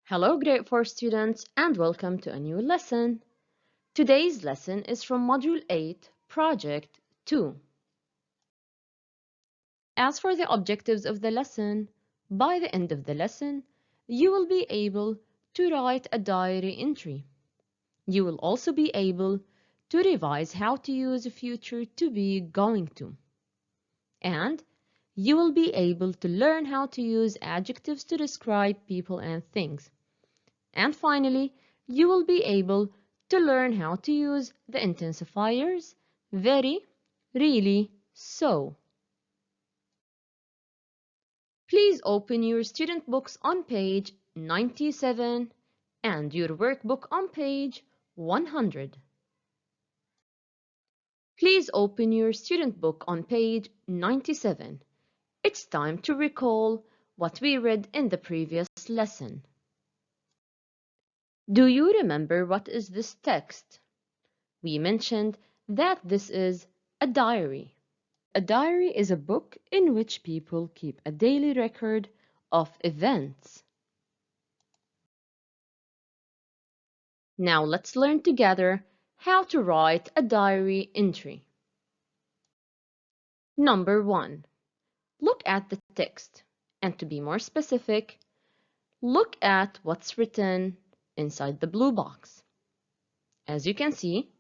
Hello, Grade 4 students, and welcome to a new lesson. Today's lesson is from Module 8, Project 2. As for the objectives of the lesson, by the end of the lesson, you will be able to write a diary entry. You will also be able to revise how to use future to be going to. And you will be able to learn how to use adjectives to describe people and things. And finally, you will be able to learn how to use the intensifiers very, really, so. Please open your student books on page 97 and your workbook on page 100. Please open your student book on page 97. It's time to recall what we read in the previous lesson. Do you remember what is this text? We mentioned that this is a diary. A diary is a book in which people keep a daily record of events. Now let's learn together how to write a diary entry. Number 1. Look at the text, and to be more specific, look at what's written inside the blue box. As you can see,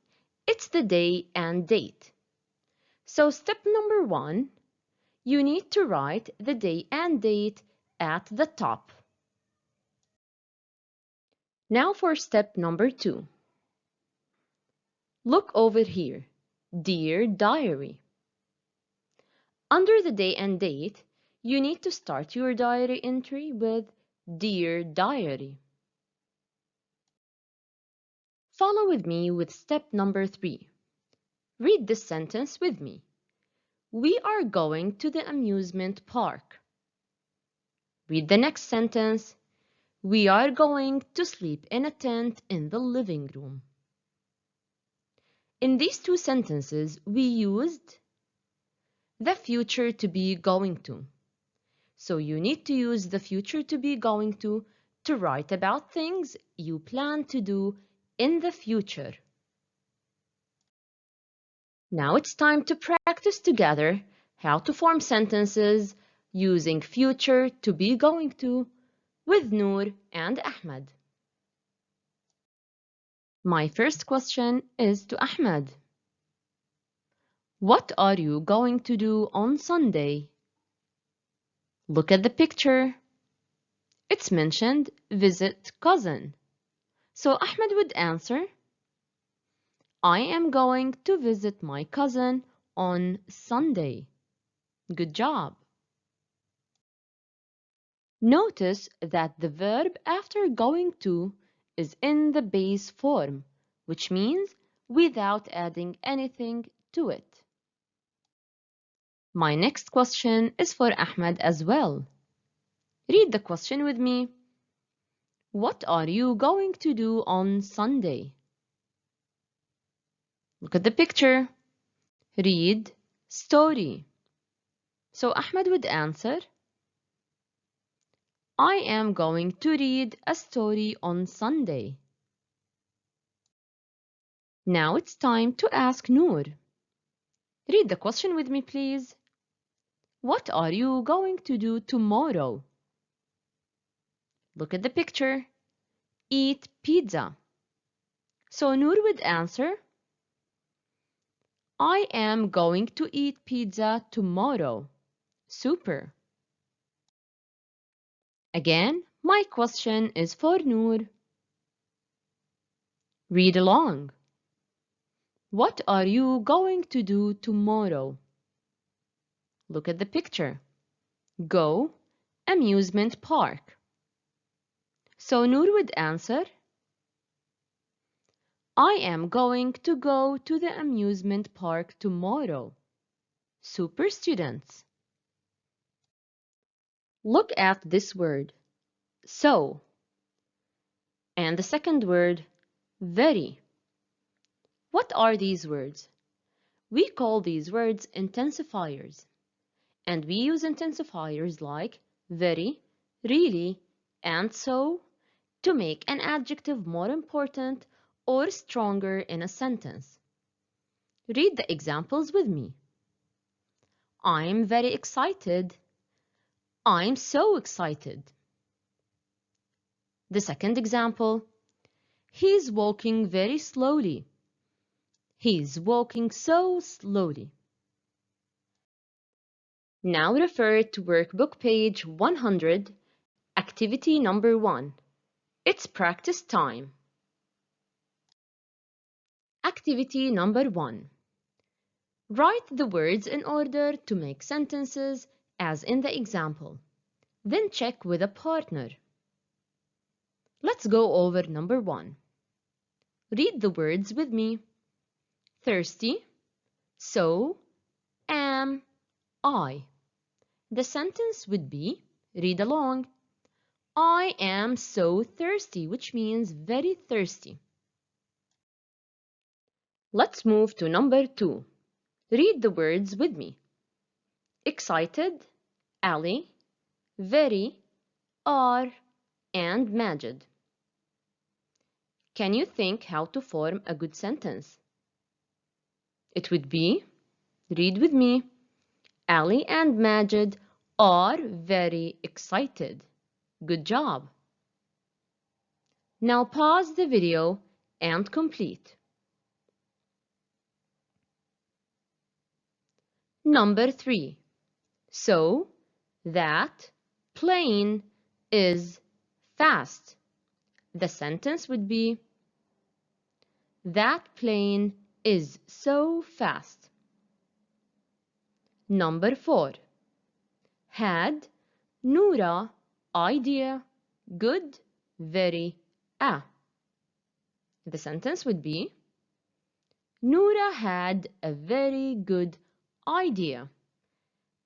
it's the day and date. So step number 1, you need to write the day and date at the top. Now for step number 2. Look over here, Dear Diary. Under the day and date, you need to start your diary entry with Dear Diary. Follow with me with step number 3. Read this sentence with me. We are going to the amusement park. Read the next sentence. We are going to sleep in a tent in the living room. In these two sentences, we used the future to be going to. So you need to use the future to be going to write about things you plan to do in the future. Now it's time to practice together how to form sentences using future to be going to with Noor and Ahmed. My first question is to Ahmed. What are you going to do on Sunday? Look at the picture. It's mentioned visit cousin. So Ahmed would answer, I am going to visit my cousin on Sunday. Good job. Notice that the verb after going to is in the base form, which means without adding anything to it. My next question is for Ahmed as well. Read the question with me. What are you going to do on Sunday? Look at the picture. Read story. So Ahmed would answer, I am going to read a story on Sunday. Now it's time to ask Noor. Read the question with me, please. What are you going to do tomorrow? Look at the picture. Eat pizza. So Noor would answer, I am going to eat pizza tomorrow. Super. Again, my question is for Noor. Read along. What are you going to do tomorrow? Look at the picture. Go amusement park. So Noor would answer, I am going to go to the amusement park tomorrow. Super students. Look at this word, so, and the second word, very. What are these words? We call these words intensifiers, and we use intensifiers like very, really, and so to make an adjective more important or stronger in a sentence. Read the examples with me. I'm very excited. I'm so excited. The second example, he's walking very slowly. He's walking so slowly. Now refer to workbook page 100, activity number 1. It's practice time. Activity number 1. Write the words in order to make sentences as in the example. Then check with a partner. Let's go over number 1. Read the words with me. Thirsty, so, am, I. The sentence would be, read along, I am so thirsty, which means very thirsty. Let's move to number 2. Read the words with me. Excited, Ali, very, are, and Majid. Can you think how to form a good sentence? It would be, read with me, Ali and Majid are very excited. Good job. Now pause the video and complete. Number 3. So, that plane is fast. The sentence would be, that plane is so fast. Number 4. Had Noura idea good very The sentence would be, Noura had a very good idea.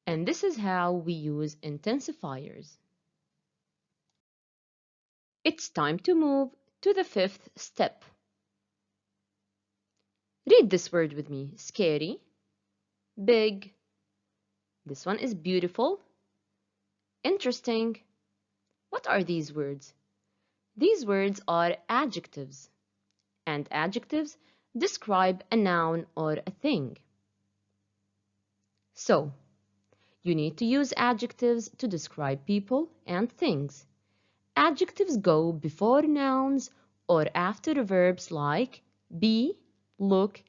And this is how we use intensifiers. It's time to move to the 5th step. Read this word with me. Scary, big. This one is beautiful, interesting. What are these words? These words are adjectives, and adjectives describe a noun or a thing. So, you need to use adjectives to describe people and things. Adjectives go before nouns or after verbs like be, look,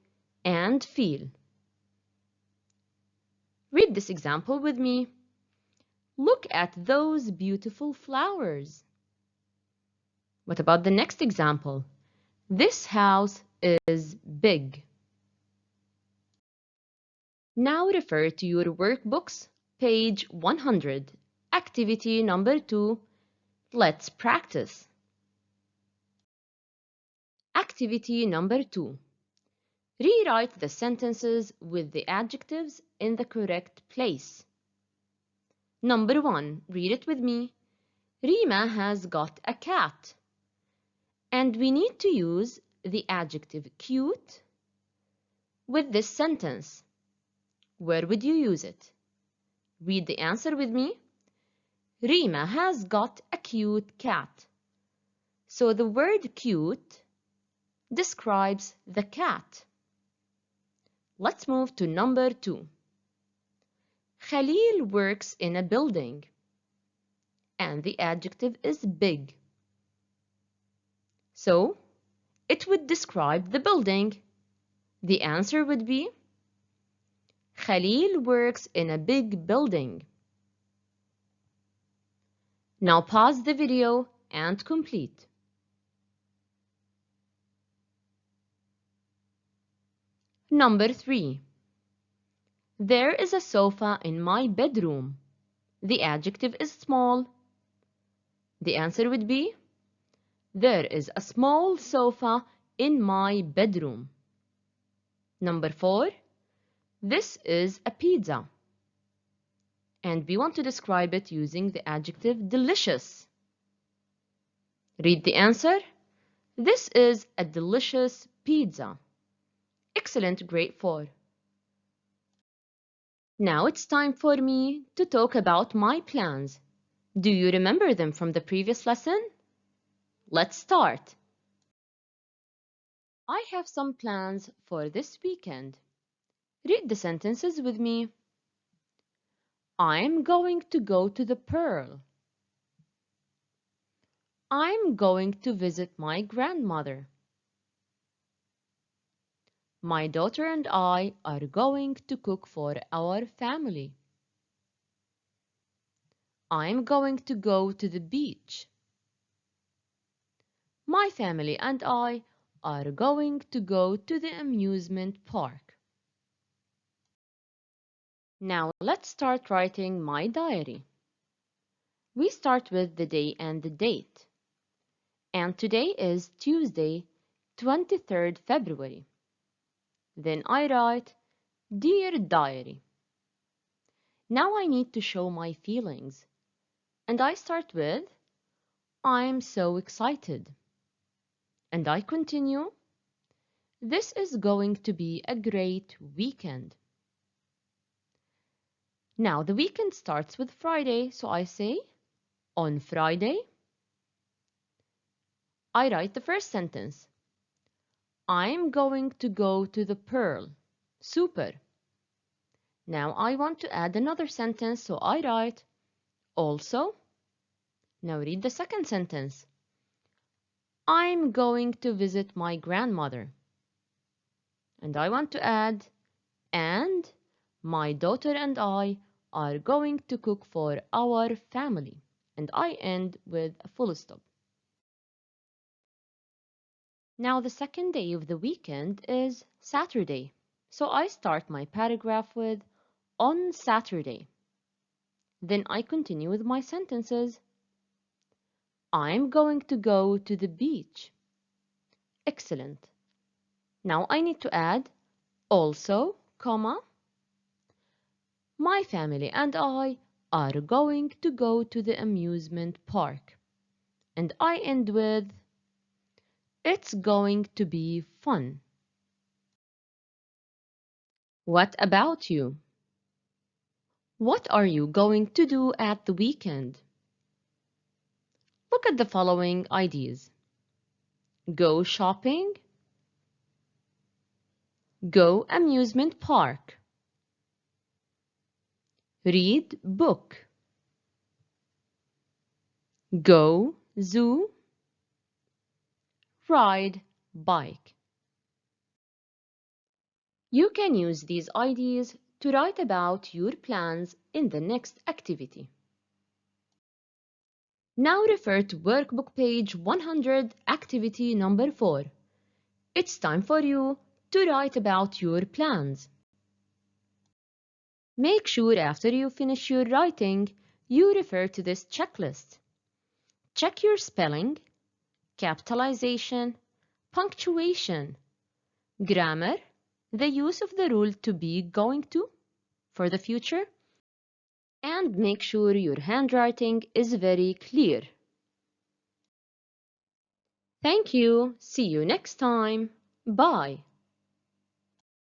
and feel. Read this example with me. Look at those beautiful flowers. What about the next example? This house is big. Now refer to your workbooks, page 100, activity number 2. Let's practice. Activity number 2. Rewrite the sentences with the adjectives in the correct place. Number 1, read it with me. Rima has got a cat. And we need to use the adjective cute with this sentence. Where would you use it? Read the answer with me. Rima has got a cute cat. So the word cute describes the cat. Let's move to number 2. Khalil works in a building. And the adjective is big. So, it would describe the building. The answer would be, Khalil works in a big building. Now pause the video and complete. Number 3. There is a sofa in my bedroom. The adjective is small. The answer would be, there is a small sofa in my bedroom. Number 4. This is a pizza. And we want to describe it using the adjective delicious. Read the answer. This is a delicious pizza. Excellent, grade 4. Now it's time for me to talk about my plans. Do you remember them from the previous lesson? let's start. I have some plans for this weekend. Read the sentences with me. I'm going to go to the Pearl. I'm going to visit my grandmother. My daughter and I are going to cook for our family. I'm going to go to the beach. My family and I are going to go to the amusement park. Now let's start writing my diary. We start with the day and the date. And today is Tuesday, 23rd February. Then I write, Dear Diary. Now I need to show my feelings. And I start with, I'm so excited. And I continue, this is going to be a great weekend. Now the weekend starts with Friday, so I say, on Friday, I write the first sentence. I'm going to go to the Pearl. Super. Now I want to add another sentence, so I write, also. Now read the second sentence. I'm going to visit my grandmother. And I want to add, and my daughter and I are going to cook for our family. And I end with a full stop. Now the second day of the weekend is Saturday. So I start my paragraph with on Saturday. Then I continue with my sentences. I'm going to go to the beach. Excellent. Now I need to add also, comma, my family and I are going to go to the amusement park. And I end with, it's going to be fun. What about you? What are you going to do at the weekend? Look at the following ideas. Go shopping. Go amusement park. Read book. Go zoo. Ride bike. You can use these ideas to write about your plans in the next activity. Now refer to workbook page 100, activity number 4. It's time for you to write about your plans. Make sure after you finish your writing, you refer to this checklist. Check your spelling, capitalization, punctuation, grammar, the use of the rule to be, going to for the future, and make sure your handwriting is very clear. Thank you. See you next time. Bye.